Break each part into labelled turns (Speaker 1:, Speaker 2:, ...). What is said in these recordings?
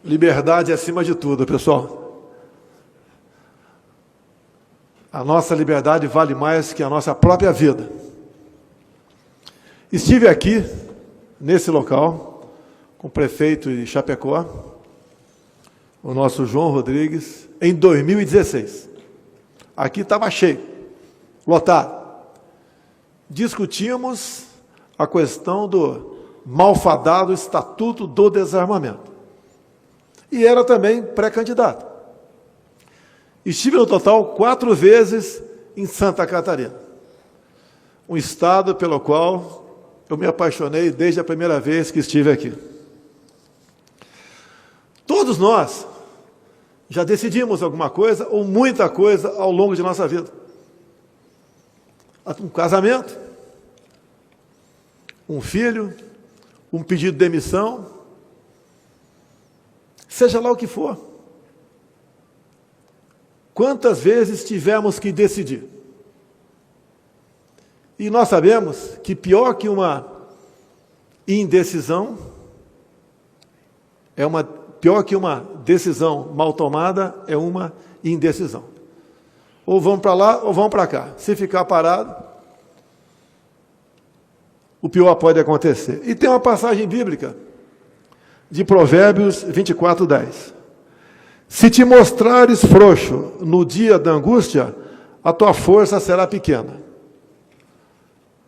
Speaker 1: Liberdade acima de tudo, pessoal. A nossa liberdade vale mais que a nossa própria vida. Estive aqui, nesse local, com o prefeito de Chapecó, o nosso João Rodrigues, em 2016. Aqui estava cheio, lotado. Discutimos a questão do malfadado Estatuto do Desarmamento. E era também pré-candidato. Estive no total 4 vezes em Santa Catarina, um estado pelo qual eu me apaixonei desde a primeira vez que estive aqui. Todos nós já decidimos alguma coisa ou muita coisa ao longo de nossa vida. Um casamento, um filho, um pedido de demissão, seja lá o que for. Quantas vezes tivemos que decidir? E nós sabemos que pior que uma indecisão, pior que uma decisão mal tomada, é uma indecisão. Ou vão para lá ou vão para cá. Se ficar parado, o pior pode acontecer. E tem uma passagem bíblica de Provérbios 24:10. Se te mostrares frouxo no dia da angústia, a tua força será pequena.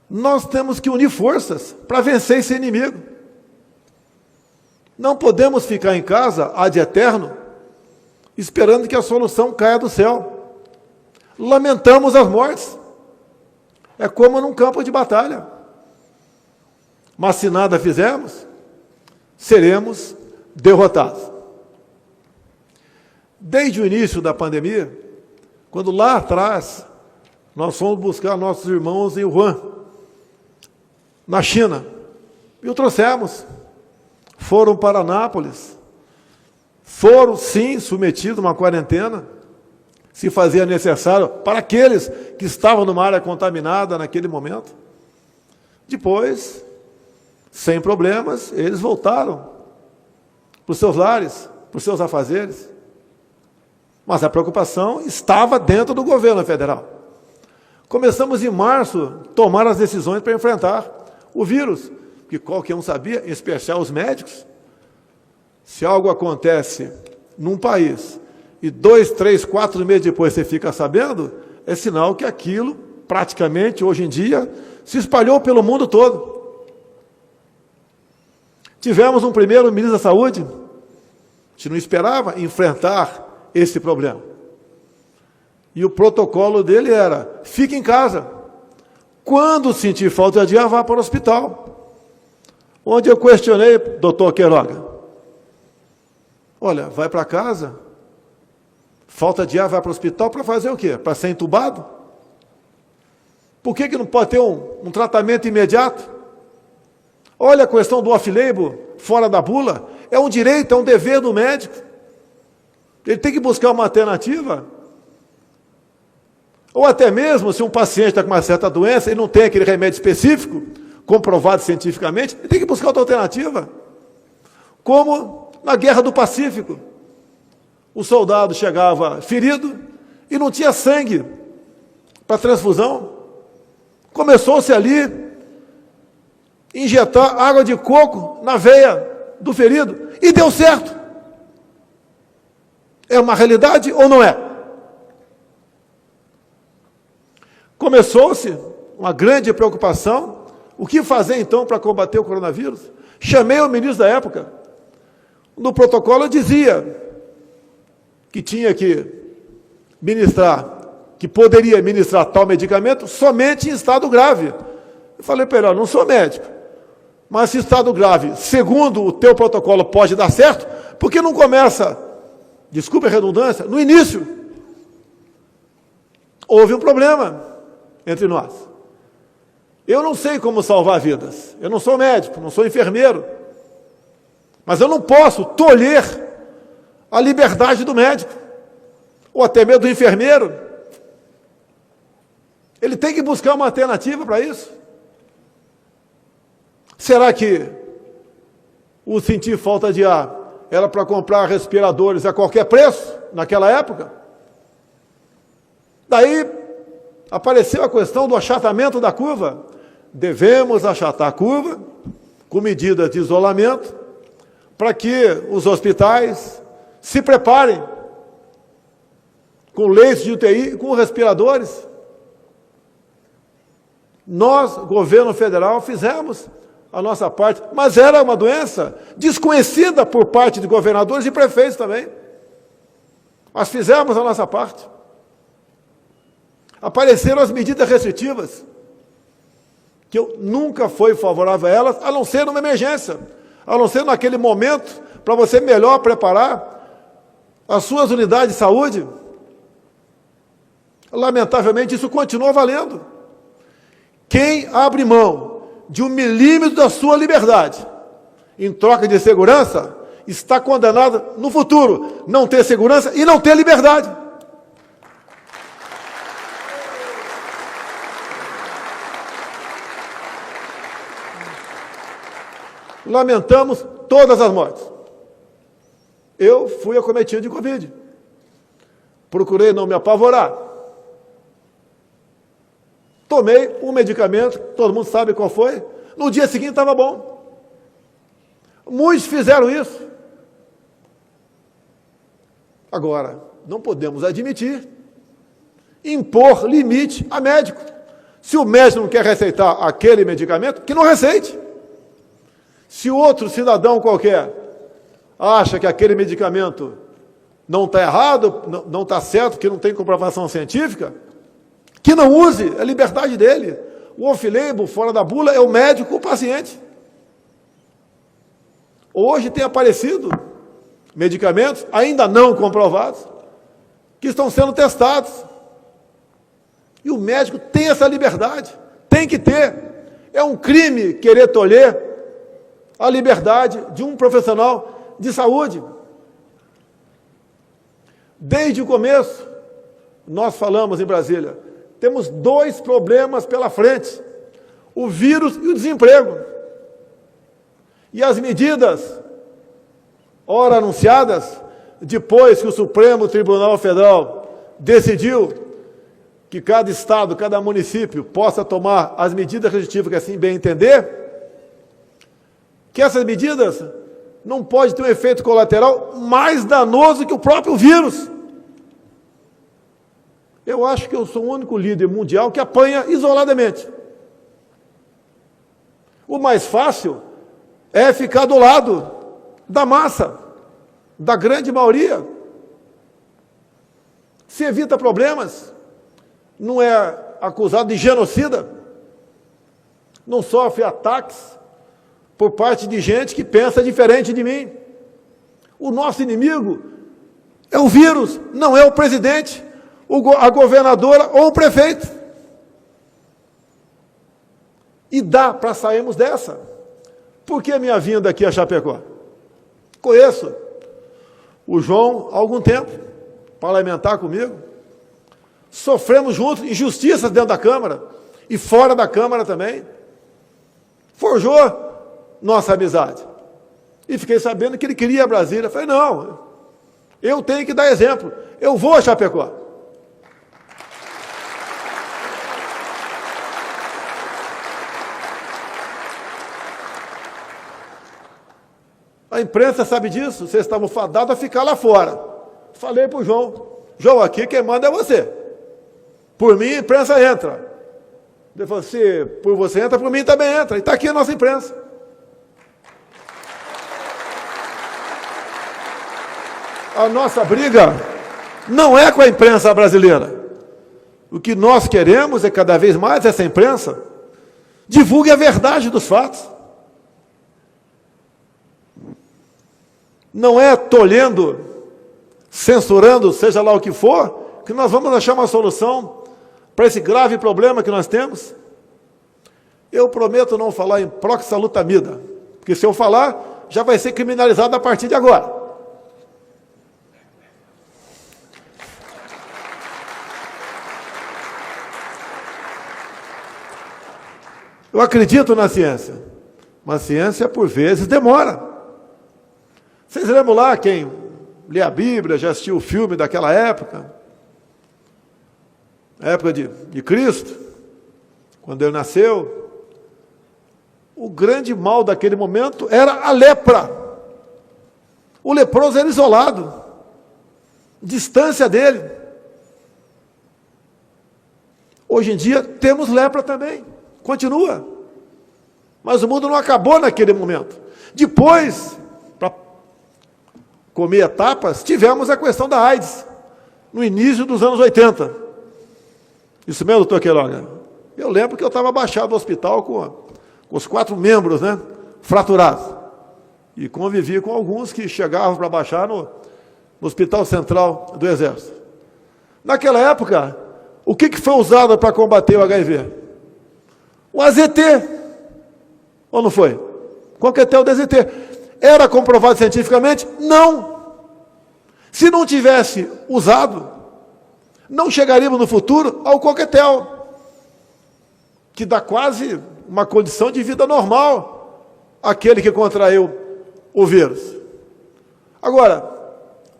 Speaker 1: Nós temos que unir forças para vencer esse inimigo. Não podemos ficar em casa, ad eterno, esperando que a solução caia do céu. Lamentamos as mortes. É como num campo de batalha. Mas se nada fizermos, seremos derrotados. Desde o início da pandemia, quando lá atrás nós fomos buscar nossos irmãos em Wuhan, na China, e o trouxemos. Foram para Nápoles, foram sim submetidos a uma quarentena, se fazia necessário, para aqueles que estavam numa área contaminada naquele momento. Depois, sem problemas, eles voltaram para os seus lares, para os seus afazeres. Mas a preocupação estava dentro do governo federal. Começamos em março a tomar as decisões para enfrentar o vírus, que qualquer um sabia, em especial os médicos. Se algo acontece num país e 2, 3, 4 meses depois você fica sabendo, é sinal que aquilo, praticamente, hoje em dia, se espalhou pelo mundo todo. Tivemos um primeiro ministro da Saúde, a gente não esperava enfrentar esse problema. E o protocolo dele era, fique em casa. Quando sentir falta de ar, vá para o hospital. Onde eu questionei, doutor Queiroga, olha, vai para casa, falta de ar, vai para o hospital para fazer o quê? Para ser entubado? Por que não pode ter um tratamento imediato? Olha a questão do off-label, fora da bula, é um direito, é um dever do médico. Ele tem que buscar uma alternativa. Ou até mesmo, se um paciente está com uma certa doença e não tem aquele remédio específico, comprovado cientificamente, ele tem que buscar outra alternativa. Como na Guerra do Pacífico. O soldado chegava ferido e não tinha sangue para transfusão. Começou-se ali injetar água de coco na veia do ferido e deu certo. É uma realidade ou não é? Começou-se uma grande preocupação. O que fazer, então, para combater o coronavírus? Chamei o ministro da época. No protocolo dizia que tinha que ministrar, que poderia ministrar tal medicamento somente em estado grave. Eu falei para ele, não sou médico, mas se estado grave, segundo o teu protocolo, pode dar certo, por que não começa, desculpe a redundância, no início? Houve um problema entre nós. Eu não sei como salvar vidas. Eu não sou médico, não sou enfermeiro. Mas eu não posso tolher a liberdade do médico, ou até mesmo do enfermeiro. Ele tem que buscar uma alternativa para isso. Será que o sentir falta de ar era para comprar respiradores a qualquer preço naquela época? Daí apareceu a questão do achatamento da curva. Devemos achatar a curva com medidas de isolamento para que os hospitais se preparem com leitos de UTI e com respiradores. Nós, governo federal, fizemos a nossa parte, mas era uma doença desconhecida por parte de governadores e prefeitos também. Mas fizemos a nossa parte. Apareceram as medidas restritivas, que eu nunca fui favorável a elas, a não ser numa emergência, a não ser naquele momento, para você melhor preparar as suas unidades de saúde. Lamentavelmente, isso continua valendo. Quem abre mão de 1 milímetro da sua liberdade em troca de segurança, está condenado no futuro não ter segurança e não ter liberdade. Lamentamos todas as mortes. Eu fui acometido de Covid. Procurei não me apavorar. Tomei um medicamento, todo mundo sabe qual foi. No dia seguinte estava bom. Muitos fizeram isso. Agora, não podemos admitir impor limite a médico. Se o médico não quer receitar aquele medicamento, que não receite. Se outro cidadão qualquer acha que aquele medicamento não está errado, não está certo, que não tem comprovação científica, que não use, é a liberdade dele. O off-label, fora da bula, é o médico com o paciente. Hoje tem aparecido medicamentos ainda não comprovados, que estão sendo testados. E o médico tem essa liberdade, tem que ter. É um crime querer tolher a liberdade de um profissional de saúde. Desde o começo, nós falamos em Brasília, temos 2 problemas pela frente, o vírus e o desemprego. E as medidas, ora anunciadas, depois que o Supremo Tribunal Federal decidiu que cada estado, cada município possa tomar as medidas restritivas que assim bem entender, que essas medidas não podem ter um efeito colateral mais danoso que o próprio vírus. Eu acho que eu sou o único líder mundial que apanha isoladamente. O mais fácil é ficar do lado da massa, da grande maioria. Se evita problemas, não é acusado de genocida, não sofre ataques por parte de gente que pensa diferente de mim. O nosso inimigo é o vírus, não é o presidente, a governadora ou o prefeito. E dá para sairmos dessa. Por que minha vinda aqui a Chapecó? Conheço o João há algum tempo, parlamentar comigo. Sofremos juntos injustiças dentro da Câmara e fora da Câmara também. Forjou nossa amizade. E fiquei sabendo que ele queria a Brasília. Falei, não, eu tenho que dar exemplo. Eu vou a Chapecó. A imprensa sabe disso, vocês estavam fadados a ficar lá fora. Falei para o João, João, aqui quem manda é você. Por mim, a imprensa entra. Ele falou, se por você entra, por mim também entra. E está aqui a nossa imprensa. A nossa briga não é com a imprensa brasileira. O que nós queremos é cada vez mais essa imprensa divulgue a verdade dos fatos. Não é tolhendo, censurando, seja lá o que for, que nós vamos achar uma solução para esse grave problema que nós temos. Eu prometo não falar em proxalutamida, porque se eu falar, já vai ser criminalizado a partir de agora. Eu acredito na ciência, Mas ciência, por vezes, demora. Vocês lembram lá, quem lê a Bíblia, já assistiu o filme daquela época? A época de Cristo, quando ele nasceu. O grande mal daquele momento era a lepra. O leproso era isolado, distância dele. Hoje em dia temos lepra também, continua. Mas o mundo não acabou naquele momento. Depois, para comer etapas, tivemos a questão da AIDS, no início dos anos 80. Isso mesmo, doutor Queiroga? Eu lembro que eu estava abaixado no hospital com os 4 membros, né, fraturados. E convivi com alguns que chegavam para baixar no Hospital Central do Exército. Naquela época, o que foi usado para combater o HIV? O AZT. Ou não foi? Coquetel do AZT. Era comprovado cientificamente? Não. Se não tivesse usado, não chegaríamos no futuro ao coquetel, que dá quase uma condição de vida normal àquele que contraiu o vírus. Agora,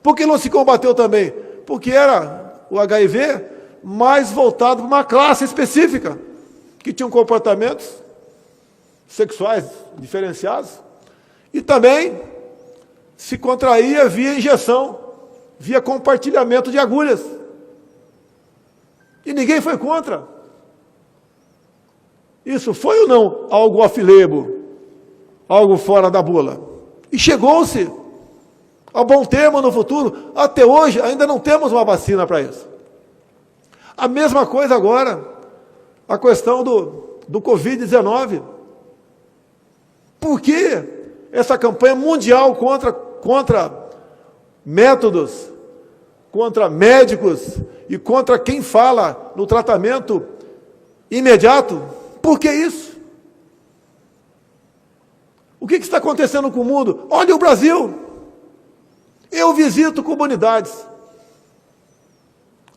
Speaker 1: por que não se combateu também? Porque era o HIV mais voltado para uma classe específica, que tinham comportamentos sexuais diferenciados, e também se contraía via injeção, via compartilhamento de agulhas. E ninguém foi contra. Isso foi ou não algo off-label, algo fora da bula? E chegou-se a bom termo no futuro. Até hoje ainda não temos uma vacina para isso. A mesma coisa agora, a questão do Covid-19. Por que essa campanha mundial contra métodos, contra médicos e contra quem fala no tratamento imediato? Por que isso? O que está acontecendo com o mundo? Olha o Brasil. Eu visito comunidades.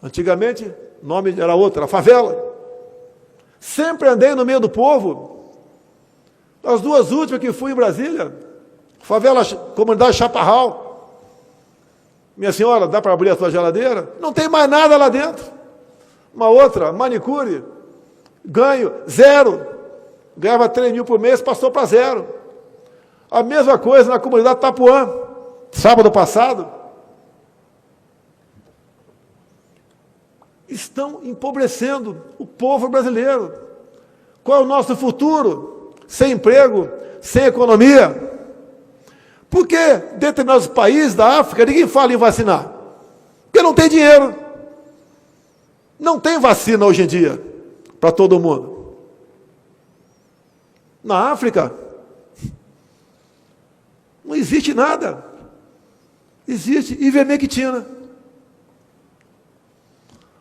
Speaker 1: Antigamente, o nome era outro, era favela. Sempre andei no meio do povo. As 2 últimas que fui em Brasília, favela, comunidade Chaparral. Minha senhora, dá para abrir a sua geladeira? Não tem mais nada lá dentro. Uma outra, manicure, ganho 0. Ganhava 3 mil por mês, passou para 0. A mesma coisa na comunidade Tapuã, sábado passado. Estão empobrecendo o povo brasileiro. Qual é o nosso futuro? Sem emprego, sem economia. Por que determinados países da África ninguém fala em vacinar? Porque não tem dinheiro. Não tem vacina hoje em dia para todo mundo. Na África, não existe nada. Existe ivermectina.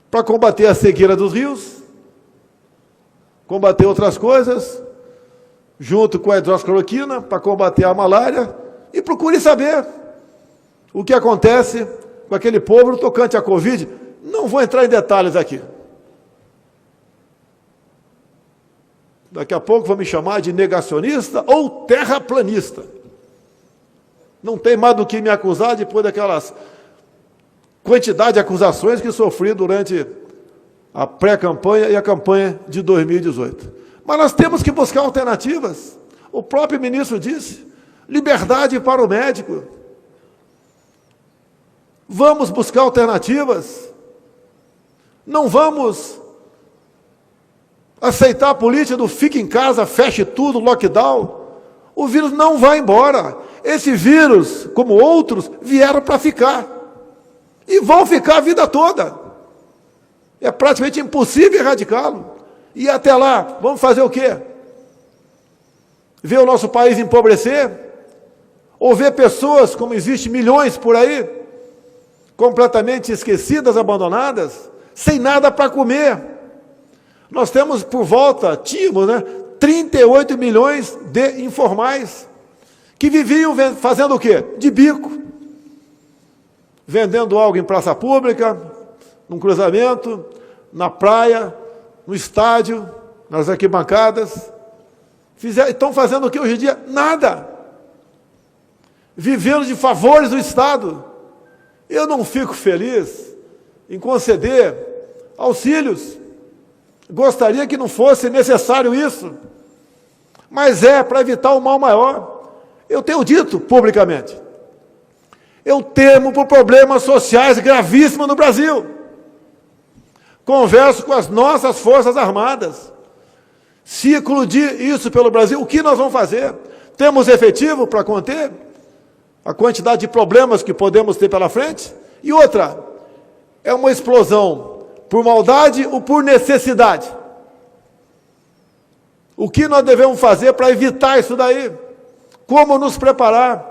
Speaker 1: Para combater a cegueira dos rios, combater outras coisas, junto com a hidroxicloroquina, para combater a malária, e procure saber o que acontece com aquele povo no tocante à Covid. Não vou entrar em detalhes aqui. Daqui a pouco vão me chamar de negacionista ou terraplanista. Não tem mais do que me acusar depois daquelas quantidade de acusações que sofri durante a pré-campanha e a campanha de 2018. Mas nós temos que buscar alternativas. O próprio ministro disse, liberdade para o médico. Vamos buscar alternativas. Não vamos aceitar a política do fique em casa, feche tudo, lockdown. O vírus não vai embora. Esse vírus, como outros, vieram para ficar. E vão ficar a vida toda. É praticamente impossível erradicá-lo. E até lá, vamos fazer o quê? Ver o nosso país empobrecer? Ou ver pessoas, como existem milhões por aí, completamente esquecidas, abandonadas, sem nada para comer? Nós temos tínhamos, 38 milhões de informais, que viviam fazendo o quê? De bico. Vendendo algo em praça pública, num cruzamento, na praia, no estádio, nas arquibancadas, Estão fazendo o que hoje em dia? Nada. Vivendo de favores do Estado. Eu não fico feliz em conceder auxílios. Gostaria que não fosse necessário isso. Mas é para evitar o mal maior. Eu tenho dito publicamente. Eu temo por problemas sociais gravíssimos no Brasil. Converso com as nossas Forças Armadas. Se eclodir isso pelo Brasil, o que nós vamos fazer? Temos efetivo para conter a quantidade de problemas que podemos ter pela frente? E outra, é uma explosão por maldade ou por necessidade? O que nós devemos fazer para evitar isso daí? Como nos preparar?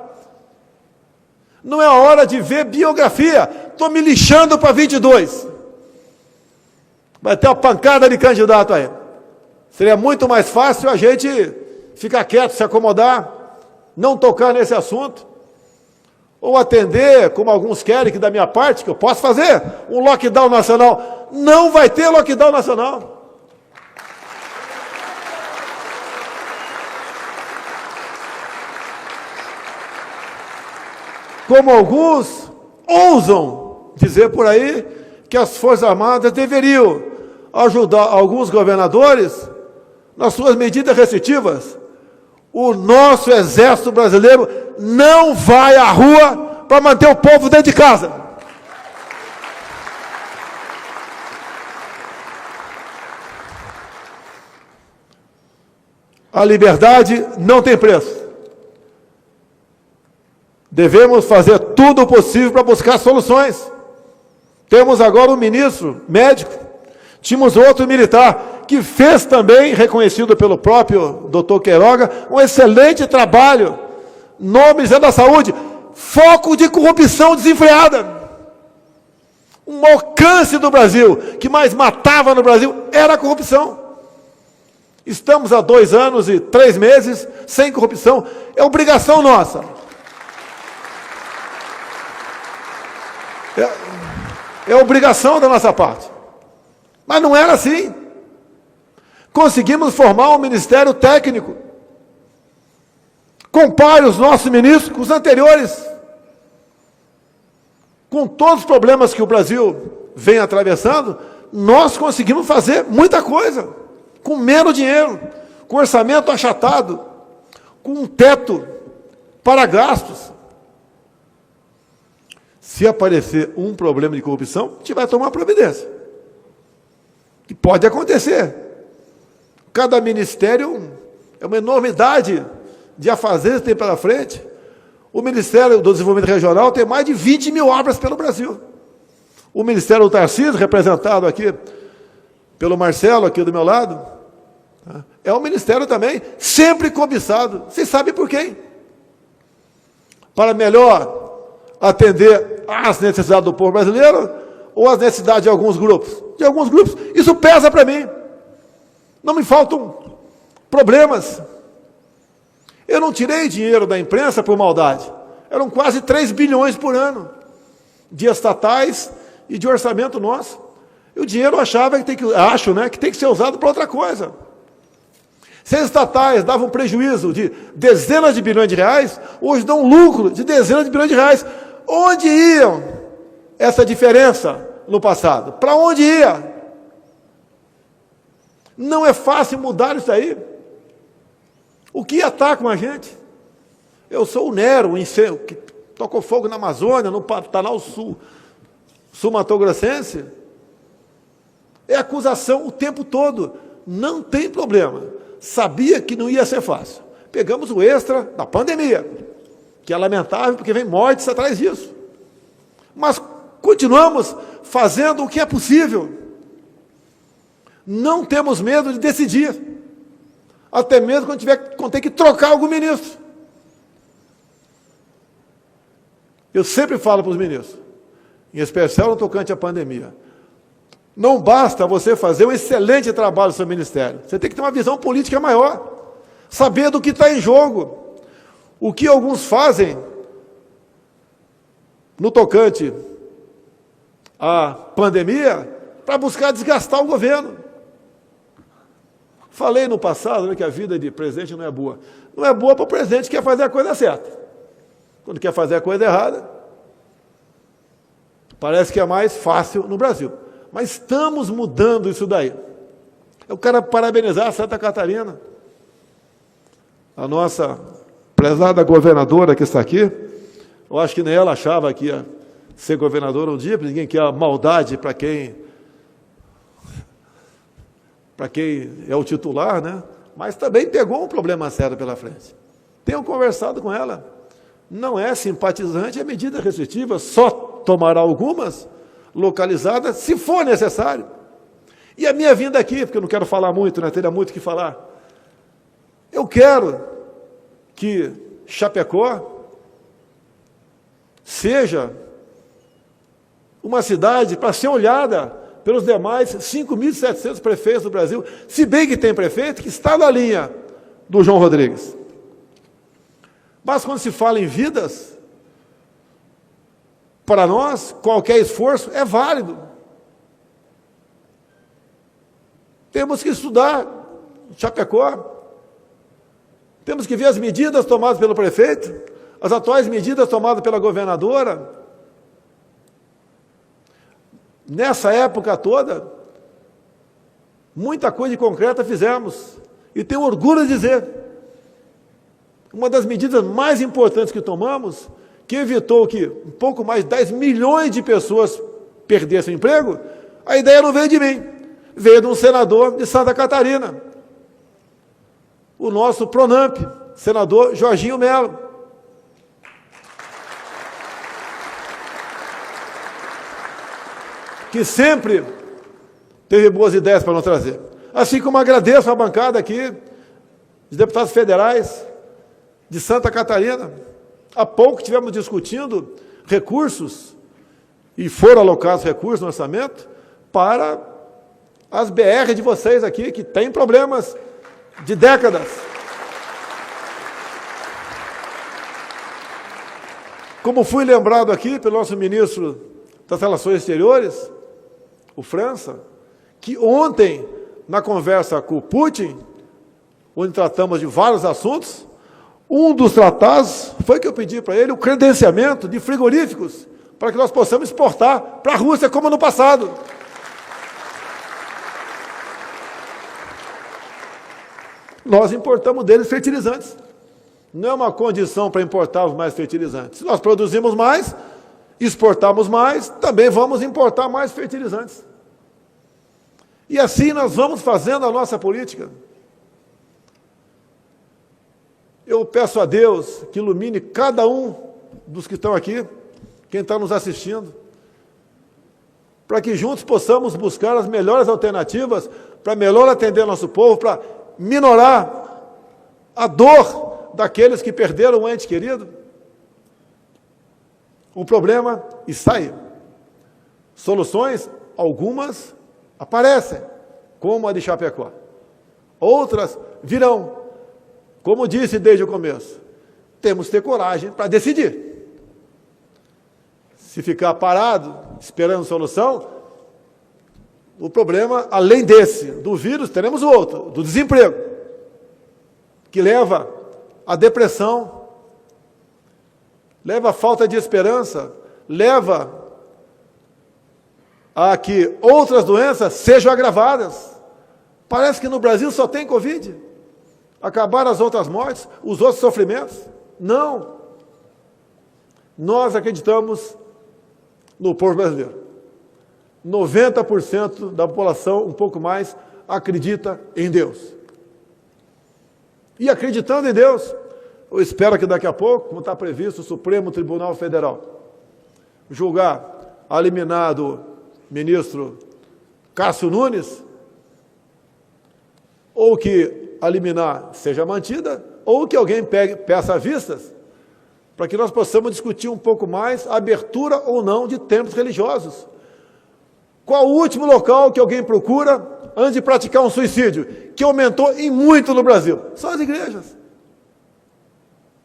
Speaker 1: Não é a hora de ver biografia. Estou me lixando para 22. Vai ter uma pancada de candidato aí. Seria muito mais fácil a gente ficar quieto, se acomodar, não tocar nesse assunto, ou atender, como alguns querem, que da minha parte, que eu posso fazer, um lockdown nacional. Não vai ter lockdown nacional. Como alguns ousam dizer por aí que as Forças Armadas deveriam ajudar alguns governadores nas suas medidas restritivas. O nosso Exército Brasileiro não vai à rua para manter o povo dentro de casa. A liberdade não tem preço. Devemos fazer tudo o possível para buscar soluções. Temos agora um ministro médico, tínhamos outro militar, que fez também, reconhecido pelo próprio doutor Queiroga, um excelente trabalho no Ministério da Saúde. Foco de corrupção desenfreada. Um alcance do Brasil, que mais matava no Brasil, era a corrupção. Estamos há 2 anos e 3 meses sem corrupção. É obrigação nossa. É obrigação da nossa parte. Mas não era assim. Conseguimos formar um ministério técnico. Compare os nossos ministros com os anteriores. Com todos os problemas que o Brasil vem atravessando, nós conseguimos fazer muita coisa. Com menos dinheiro, com orçamento achatado, com um teto para gastos. Se aparecer um problema de corrupção, a gente vai tomar providência. Que pode acontecer. Cada ministério é uma enormidade de afazeres que tem pela frente. O Ministério do Desenvolvimento Regional tem mais de 20 mil obras pelo Brasil. O Ministério do Tarcísio, representado aqui pelo Marcelo, aqui do meu lado, é um ministério também sempre cobiçado. Vocês sabem por quem? Para melhor atender às necessidades do povo brasileiro ou às necessidades de alguns grupos? De alguns grupos. Isso pesa para mim. Não me faltam problemas. Eu não tirei dinheiro da imprensa por maldade. Eram quase 3 bilhões por ano de estatais e de orçamento nosso. E o dinheiro eu achava que tem que ser usado para outra coisa. Se as estatais davam prejuízo de dezenas de bilhões de reais, hoje dão lucro de dezenas de bilhões de reais. Onde iam essa diferença no passado? Para onde ia? Não é fácil mudar isso aí. O que ia estar com a gente? Eu sou o Nero, o incêndio, que tocou fogo na Amazônia, no Pantanal sul-mato-grossense. É acusação o tempo todo. Não tem problema. Sabia que não ia ser fácil. Pegamos o extra da pandemia, que é lamentável porque vem mortes atrás disso. Mas continuamos fazendo o que é possível. Não temos medo de decidir. Até mesmo quando ter que trocar algum ministro. Eu sempre falo para os ministros, em especial no tocante à pandemia, não basta você fazer um excelente trabalho no seu ministério. Você tem que ter uma visão política maior. Saber do que está em jogo. O que alguns fazem no tocante à pandemia para buscar desgastar o governo. Falei no passado, né, que a vida de presidente não é boa. Não é boa para o presidente que quer fazer a coisa certa. Quando quer fazer a coisa errada, parece que é mais fácil no Brasil. Mas estamos mudando isso daí. Eu quero parabenizar a Santa Catarina, a nossa prezada governadora que está aqui. Eu acho que nem ela achava que ia ser governadora um dia, porque ninguém quer a maldade para quem é o titular, né? Mas também pegou um problema sério pela frente. Tenho conversado com ela. Não é simpatizante, é medida restritiva, só tomará algumas localizadas, se for necessário. E a minha vinda aqui, porque eu não quero falar muito, né? Teria muito o que falar. Eu quero que Chapecó seja uma cidade para ser olhada pelos demais 5.700 prefeitos do Brasil, se bem que tem prefeito que está na linha do João Rodrigues. Mas quando se fala em vidas, para nós, qualquer esforço é válido. Temos que estudar Chapecó, temos que ver as medidas tomadas pelo prefeito, as atuais medidas tomadas pela governadora. Nessa época toda, muita coisa de concreta fizemos. E tenho orgulho de dizer, uma das medidas mais importantes que tomamos, que evitou que um pouco mais de 10 milhões de pessoas perdessem o emprego, a ideia não veio de mim, veio de um senador de Santa Catarina, o nosso Pronamp, senador Jorginho Melo. Que sempre teve boas ideias para nos trazer. Assim como agradeço a bancada aqui, de deputados federais de Santa Catarina. Há pouco estivemos discutindo recursos, e foram alocados recursos no orçamento, para as BR de vocês aqui, que têm problemas de décadas. Como fui lembrado aqui pelo nosso ministro das Relações Exteriores, o França, que ontem, na conversa com o Putin, onde tratamos de vários assuntos, um dos tratados foi que eu pedi para ele o credenciamento de frigoríficos, para que nós possamos exportar para a Rússia, como no passado. Nós importamos deles fertilizantes. Não é uma condição para importarmos mais fertilizantes. Se nós produzimos mais, exportamos mais, também vamos importar mais fertilizantes. E assim nós vamos fazendo a nossa política. Eu peço a Deus que ilumine cada um dos que estão aqui, quem está nos assistindo, para que juntos possamos buscar as melhores alternativas para melhor atender nosso povo, para minorar a dor daqueles que perderam um ente querido. O problema está aí. Soluções, algumas aparecem, como a de Chapecó. Outras virão. Como disse desde o começo, temos que ter coragem para decidir. Se ficar parado, esperando solução, o problema, além desse, do vírus, teremos o outro, do desemprego, que leva à depressão, leva à falta de esperança, leva a que outras doenças sejam agravadas. Parece que no Brasil só tem Covid. Acabaram as outras mortes, os outros sofrimentos. Não. Nós acreditamos no povo brasileiro. 90% da população, um pouco mais, acredita em Deus. E acreditando em Deus, eu espero que daqui a pouco, como está previsto, o Supremo Tribunal Federal julgar a liminar do ministro Cássio Nunes, ou que a liminar seja mantida, ou que alguém peça vistas, para que nós possamos discutir um pouco mais a abertura ou não de templos religiosos. Qual o último local que alguém procura antes de praticar um suicídio, que aumentou em muito no Brasil? São as igrejas.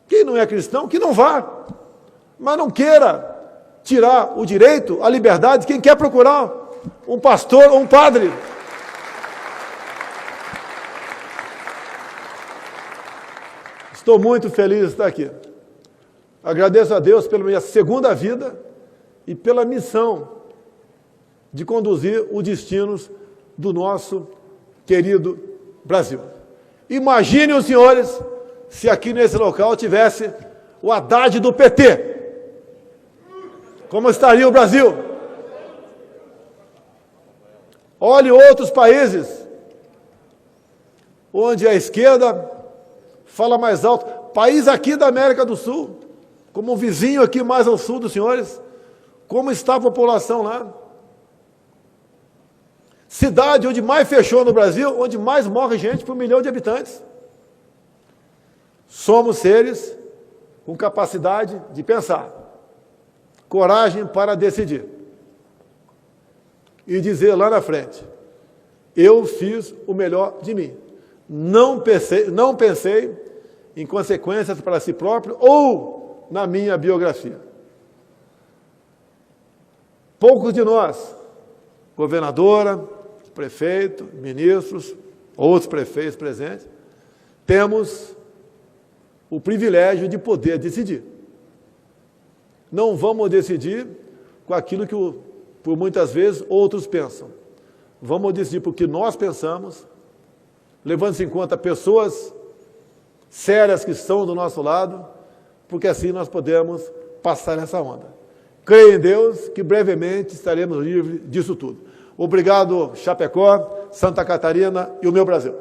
Speaker 1: Quem não é cristão, que não vá, mas não queira tirar o direito, a liberdade de quem quer procurar um pastor ou um padre. Estou muito feliz de estar aqui. Agradeço a Deus pela minha segunda vida e pela missão de conduzir os destinos do nosso querido Brasil. Imaginem os senhores se aqui nesse local tivesse o Haddad do PT. Como estaria o Brasil? Olhe outros países onde a esquerda fala mais alto. País aqui da América do Sul, como um vizinho aqui mais ao sul dos senhores, como está a população lá? Cidade onde mais fechou no Brasil, onde mais morre gente por 1 milhão de habitantes. Somos seres com capacidade de pensar, coragem para decidir e dizer lá na frente, eu fiz o melhor de mim. Não pensei em consequências para si próprio ou na minha biografia. Poucos de nós, governadora, prefeito, ministros, outros prefeitos presentes, temos o privilégio de poder decidir. Não vamos decidir com aquilo que, por muitas vezes, outros pensam. Vamos decidir por que nós pensamos, levando-se em conta pessoas sérias que estão do nosso lado, porque assim nós podemos passar essa onda. Creio em Deus que brevemente estaremos livres disso tudo. Obrigado, Chapecó, Santa Catarina e o meu Brasil.